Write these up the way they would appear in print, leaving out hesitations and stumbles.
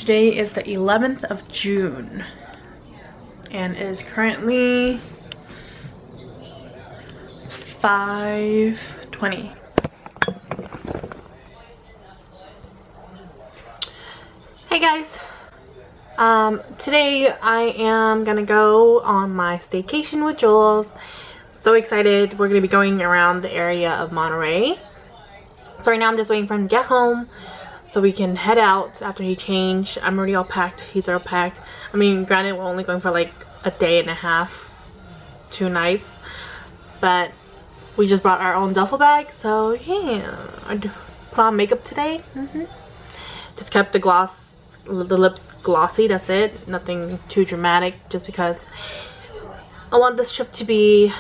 Today is the 11th of June and it is currently 5:20. Hey guys, today I am gonna go on my staycation with Jules. So excited. We're gonna be going around the area of Monterey. So right now I'm just waiting for him to get home so we can head out after he changed. I'm already all packed, he's all packed. I mean, granted, we're only going for like a day and a half, 2 nights, but we just brought our own duffel bag. So yeah, I put on makeup today. Just kept the lips glossy, that's it. Nothing too dramatic, just because I want this trip to be,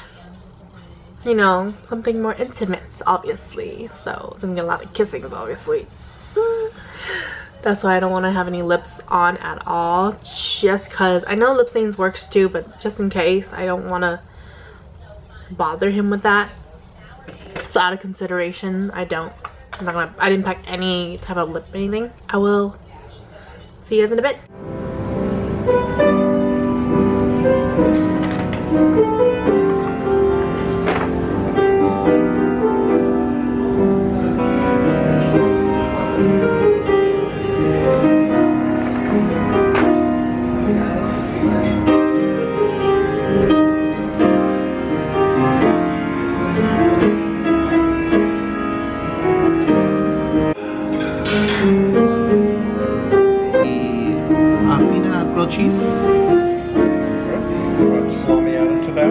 you know, something more intimate, obviously. So there's gonna be a lot of kissing, obviously. That's why I don't want to have any lips on at all, just because I know lip stains works too, but just in case, I don't want to bother him with that. So out of consideration, I didn't pack any type of lip anything. I will see you guys in a bit. Cheese. Want to swap me out into that?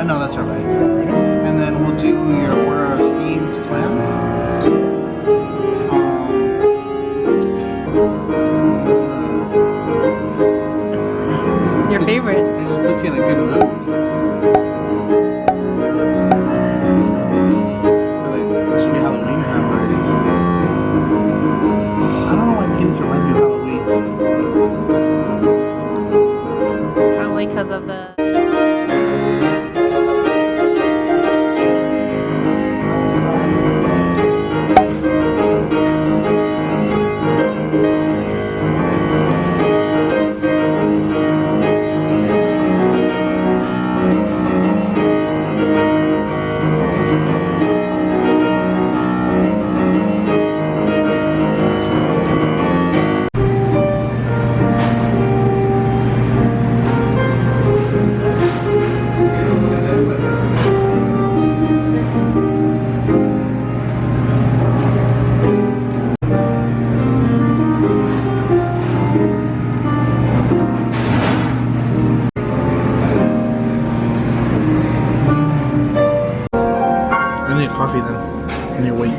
No, that's alright. And then we'll do your order of steamed clams. Your favorite. It just puts you in a good mood. I feel like it should be Halloween time already. I don't know why peanut reminds me of Halloween. Because of the coffee then, and you wait.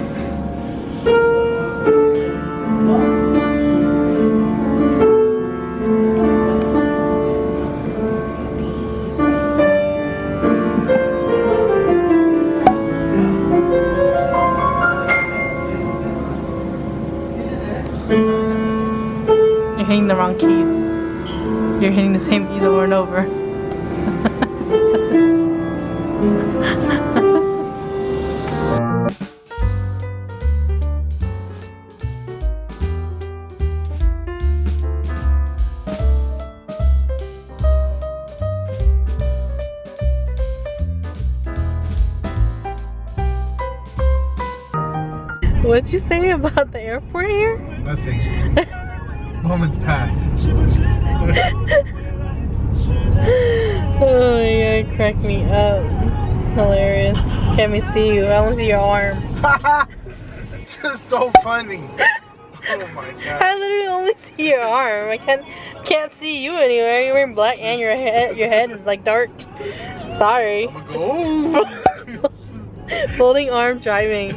You're hitting the wrong keys. You're hitting the same keys over and over. What'd you say about the airport here? Nothing. Moments past. Oh my god, crack me up. Hilarious. Can't me see you. I want to see your arm. This is so funny. Oh my god. I literally only see your arm. I can't see you anywhere. You're wearing black and your head is like dark. Sorry. I'm gonna go. Folding arm driving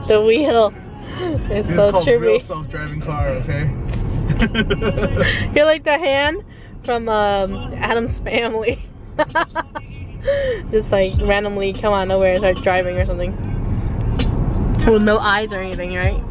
the wheel. It's this so is called trippy. real self-driving car, okay? You're like the hand from Adam's Family. Just like randomly come out of nowhere and start driving or something. With no eyes or anything, right?